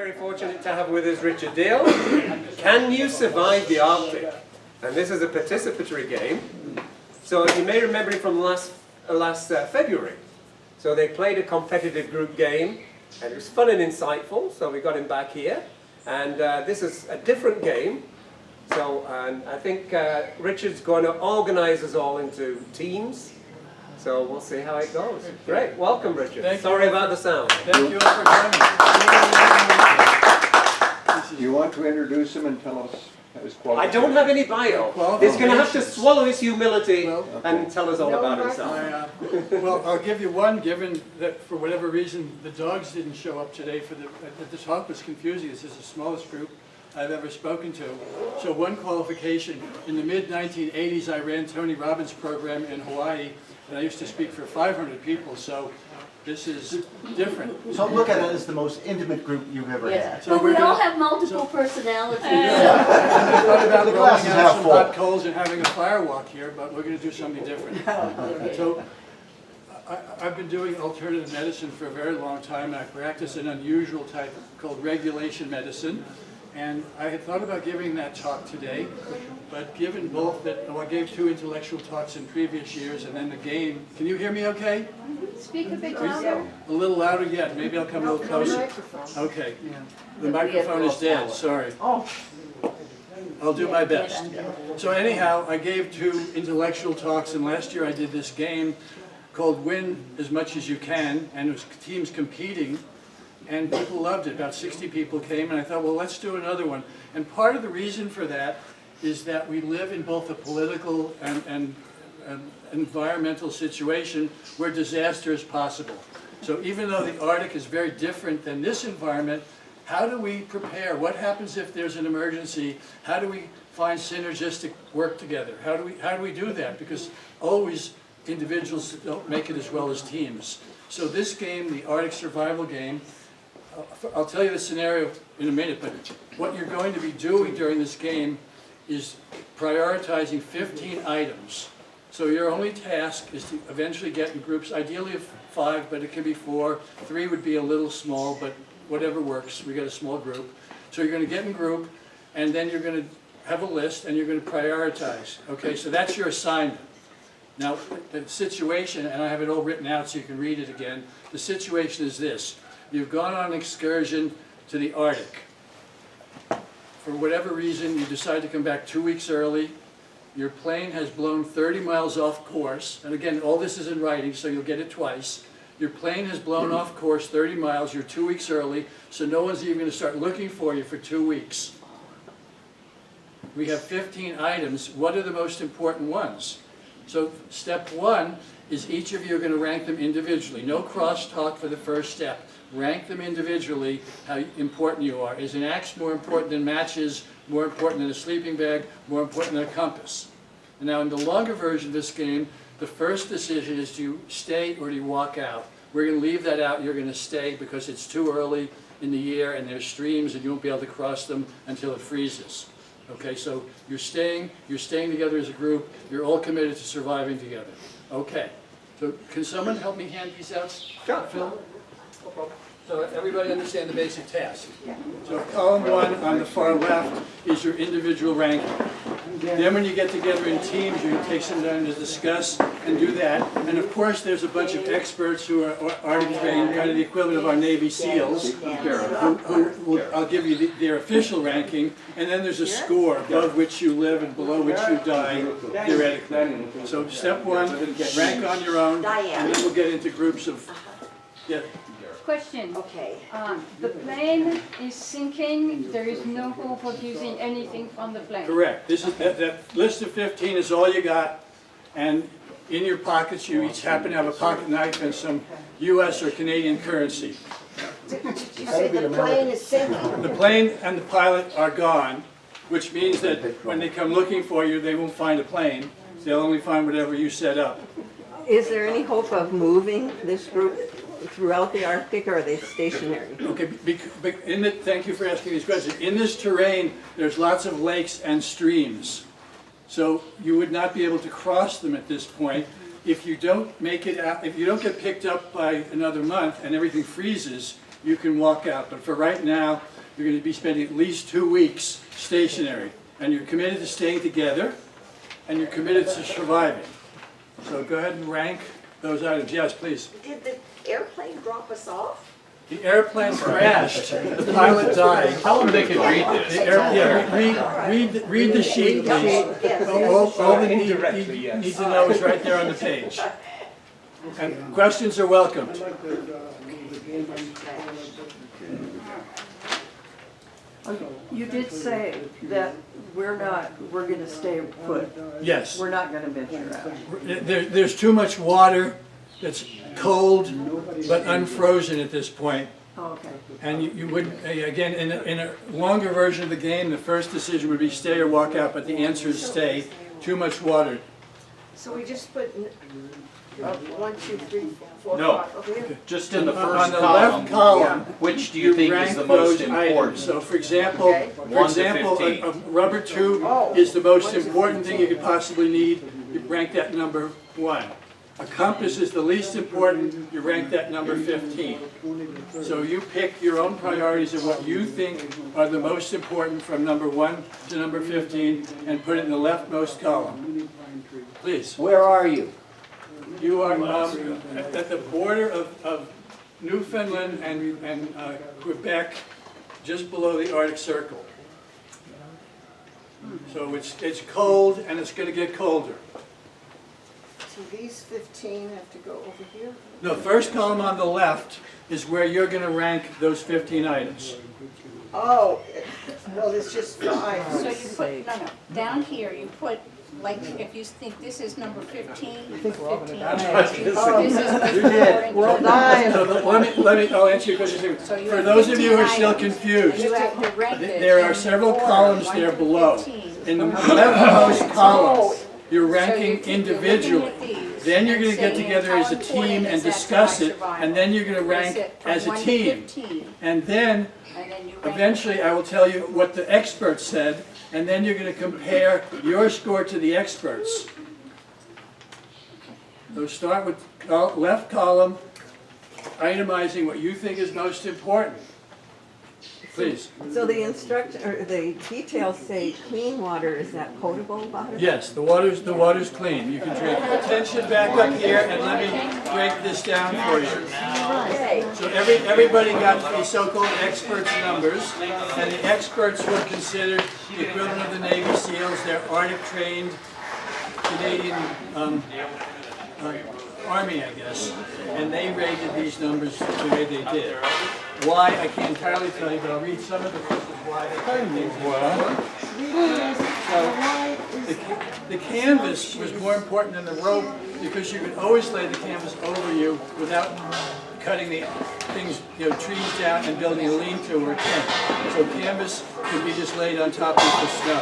very fortunate to have with us Richard Dale. Can you survive the Arctic? And this is a participatory game. So you may remember it from last February. So they played a competitive group game, and it was fun and insightful, so we got him back here. And this is a different game. So I think Richard's going to organize us all into teams. So we'll see how it goes. Great. Welcome, Richard. Sorry about the sound. Thank you all for coming. Do you want to introduce him and tell us his qualities? I don't have any bio. He's going to have to swallow his humility and tell us all about himself. Well, I'll give you one, given that for whatever reason the dogs didn't show up today. The talk was confusing. This is the smallest group I've ever spoken to. So one qualification, in the mid-1980s I ran Tony Robbins' program in Hawaii, and I used to speak for 500 people, so this is different. So look at it as the most intimate group you've ever had. So we all have multiple personalities. I thought about The rolling glass is out half some full. hot coals and having a fire walk here, but we're going to do something different. So I've been doing alternative medicine for a very long time, and I practice an unusual type called regulation medicine. And I had thought about giving that talk today, but given both that, I gave 2 intellectual talks in previous years, and then the game. Can you hear me okay? Speak a bit louder. A little louder yet. Maybe I'll come a little closer. Okay. The microphone is dead. Sorry. I'll do my best. So anyhow, I gave 2 intellectual talks, and last year I did this game called Win As Much As You Can, and it was teams competing. And people loved it. About 60 people came, and I thought, well, let's do another one. And part of the reason for that is that we live in both a political and environmental situation where disaster is possible. So even though the Arctic is very different than this environment, how do we prepare? What happens if there's an emergency? How do we find synergistic work together? How do we do that? Because always individuals don't make it as well as teams. So this game, the Arctic survival game, I'll tell you the scenario in a minute, but what you're going to be doing during this game is prioritizing 15 items. So your only task is to eventually get in groups, ideally of 5, but it can be 4. 3 would be a little small, but whatever works. We got a small group. So you're going to get in group, and then you're going to have a list, and you're going to prioritize. Okay, so that's your assignment. Now, the situation, and I have it all written out so you can read it again, the situation is this. You've gone on an excursion to the Arctic. For whatever reason, you decide to come back 2 weeks early. Your plane has blown 30 miles off course. And again, all this is in writing, so you'll get it twice. Your plane has blown off course 30 miles. You're 2 weeks early, so no one's even going to start looking for you for 2 weeks. We have 15 items. What are the most important ones? So step 1 is each of you are going to rank them individually. No crosstalk for the first step. Rank them individually, how important you are. Is an axe more important than matches, more important than a sleeping bag, more important than a compass? And now in the longer version of this game, the first decision is do you stay or do you walk out? We're going to leave that out. You're going to stay because it's too early in the year and there's streams and you won't be able to cross them until it freezes. Okay, so you're staying together as a group. You're all committed to surviving together. Okay, so can someone help me hand these out? Sure. Phil? So everybody understand the basic task. So column 1 on the far left is your individual ranking. Then when you get together in teams, you can take some time to discuss and do that. And of course, there's a bunch of experts who are Arctic trained, kind of the equivalent of our Navy SEALs, who I'll give you their official ranking. And then there's a score above which you live and below which you die, theoretically. So step 1, rank on your own, and then we'll get into groups of... Yeah. Question. Okay. The plane is sinking. There is no hope of using anything from the plane. Correct. This is that list of 15 is all you got, and in your pockets you each happen to have a pocket knife and some U.S. or Canadian currency. You say the plane is sinking. The plane and the pilot are gone, which means that when they come looking for you, they won't find a plane. They'll only find whatever you set up. Is there any hope of moving this group throughout the Arctic, or are they stationary? Okay, thank you for asking these questions. In this terrain, there's lots of lakes and streams. So you would not be able to cross them at this point. If you don't make it out, if you don't get picked up by another month and everything freezes, you can walk out. But for right now, you're going to be spending at least 2 weeks stationary. And you're committed to staying together, and you're committed to surviving. So go ahead and rank those items. Yes, please. Did the airplane drop us off? The airplane crashed. The pilot died. Tell them they can read this. Read the sheet, please. All they need Indirectly, yes. to know is right there on the page. And questions are welcomed. You did say that we're gonna stay put. Yes. We're not gonna venture out. There's too much water that's cold but unfrozen at this point. Oh, okay. And you would, again, in a longer version of the game, the first decision would be stay or walk out, but the answer is stay. Too much water. So we just put 1, 2, 3, 4, No. 5 over here? Just in the On first the left column, which do you think is rank the most those items. important? So for example, Okay. 1 to 15. a rubber tube is the most important thing you could possibly need. You rank that number 1. A compass is the least important, you rank that number 15. So you pick your own priorities of what you think are the most important from number 1 to number 15 and put it in the leftmost column. Please. Where are you? You are at the border of Newfoundland and Quebec, just below the Arctic Circle. So it's cold and it's going to get colder. So these 15 have to go over here? The first column on the left is where you're going to rank those 15 items. Oh, well, it's just 5. So you put, no, down here, you put, like, if you think this is number 15, you put 15. This is Well, 9. So let me, I'll answer your question. So you For have those of you who are 15 still items. confused, You have to rank it there are in several order, columns 1 there to below. 15. In the leftmost column, you're So ranking you're individually. looking at these Then you're and going to get saying, together how as a important team is and that to discuss my it, survival? and then you're going to Is rank it from as a 1 to team. 15? And then And then you rank eventually I will tell you what the experts said, and then you're going to compare your score to the experts. So start with left column, itemizing what you think is most important. Please. So the details say clean water, is that potable water? Yes, the water's clean. You can drink. Attention back up here and let me break this down for you. So everybody got the so-called experts numbers, and the experts were considered the equivalent of the Navy SEALs. They're Arctic-trained Canadian Army, I guess, and they rated these numbers the way they did. Why, I can't entirely tell you, but I'll read some of the reasons why they think so the canvas was more important than the rope because you could always lay the canvas over you without cutting the things, trees down and building a lean-to or a tent. So canvas could be just laid on top of the snow.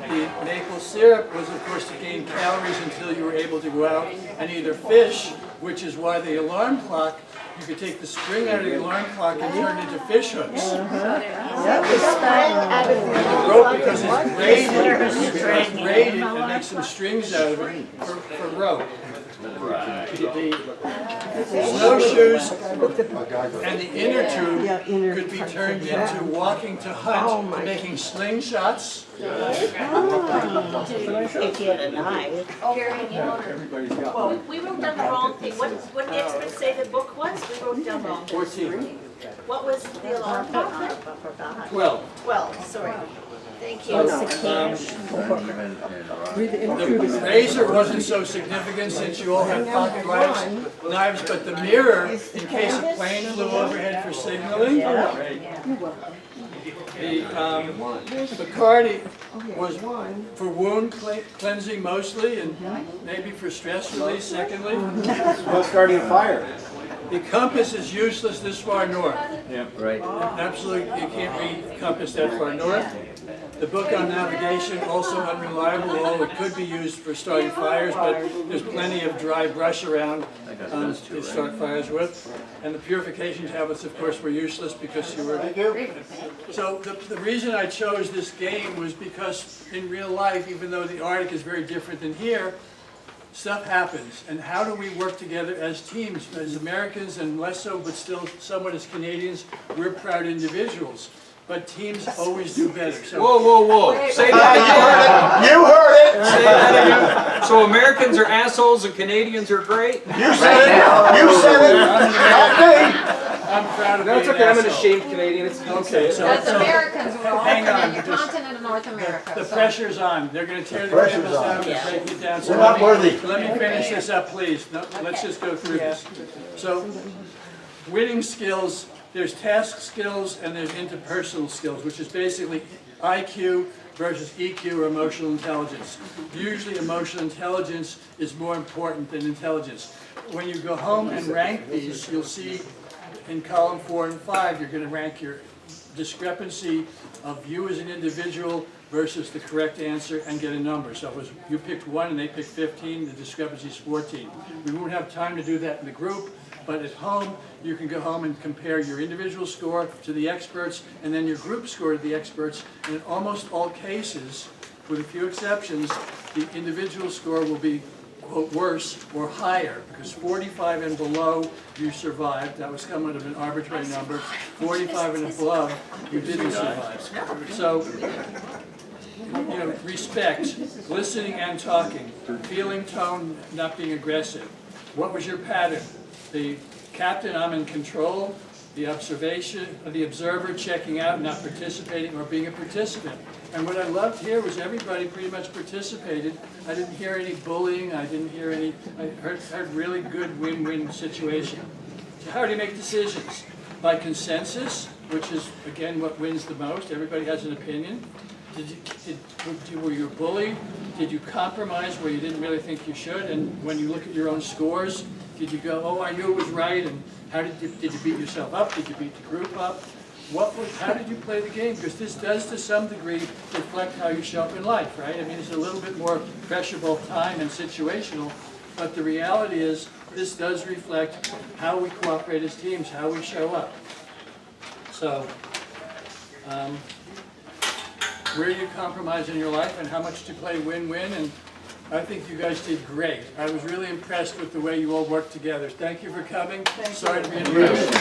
The maple syrup was, of course, to gain calories until you were able to go out and either fish, which is why the alarm clock, you could take the string out of the alarm clock and turn it into fish hooks. That was out of And the rope, because it's braided, and make some strings out of it for rope. The snowshoes and the inner tube could be turned into walking to hunt, to making slingshots. If you had a knife. Well, we wrote down the wrong thing. What did the experts say the book was? We wrote down wrong. 14. What was the alarm clock? 12. 12, sorry. Thank you. The razor wasn't so significant since you all had pocket knives, but the mirror, in case a plane flew overhead for signaling. The Bacardi was for wound cleansing mostly, and maybe for stress release secondly. Well, starting a fire. The compass is useless this far north. Yeah, right. Absolutely, you can't read compass that far north. The book on navigation, also unreliable, although it could be used for starting fires, but there's plenty of dry brush around to start fires with. And the purification tablets, of course, were useless because you were... So the reason I chose this game was because in real life, even though the Arctic is very different than here, stuff happens, and how do we work together as teams, as Americans, and less so, but still somewhat as Canadians? We're proud individuals, but teams always do better. So, Whoa. Say that You heard it! again. Say that again. So Americans are assholes and Canadians are great? You said it! You said it! Not me! I'm proud of No, it's being okay, I'm an asshole. ashamed Canadian. It's Okay, so As Americans, we're all hang on, from the because continent of North America. the so- pressure's on. They're going to tear the pressure's tables on. down and break it down. So We're not worthy. Let me finish this up, please. No, let's just go through this. So, winning skills, there's task skills and there's interpersonal skills, which is basically IQ versus EQ or emotional intelligence. Usually emotional intelligence is more important than intelligence. When you go home and rank these, you'll see in column 4 and 5, you're going to rank your discrepancy of you as an individual versus the correct answer and get a number. So if you picked 1 and they picked 15, the discrepancy is 14. We won't have time to do that in the group, but at home, you can go home and compare your individual score to the experts and then your group score to the experts. And in almost all cases, with a few exceptions, the individual score will be quote, worse or higher, because 45 and below, you survived. That was somewhat of an arbitrary number. 45 and above, you didn't survive. So, you know, respect, listening and talking, feeling tone, not being aggressive. What was your pattern? The captain, I'm in control. The observer checking out, not participating, or being a participant. And what I loved here was everybody pretty much participated. I didn't hear any bullying. I didn't hear any. I heard really good win-win situation. So how do you make decisions? By consensus, which is again what wins the most. Everybody has an opinion. Were you bullied? Did you compromise where you didn't really think you should? And when you look at your own scores, did you go, oh, I knew it was right, and how did you beat yourself up? Did you beat the group up? How did you play the game? Because this does, to some degree, reflect how you show up in life, right? I mean, it's a little bit more pressure, both time and situational, but the reality is this does reflect how we cooperate as teams, how we show up. So, where do you compromise in your life and how much to play win-win? And I think you guys did great. I was really impressed with the way you all worked together. Thank you for coming. Sorry to be interrupted.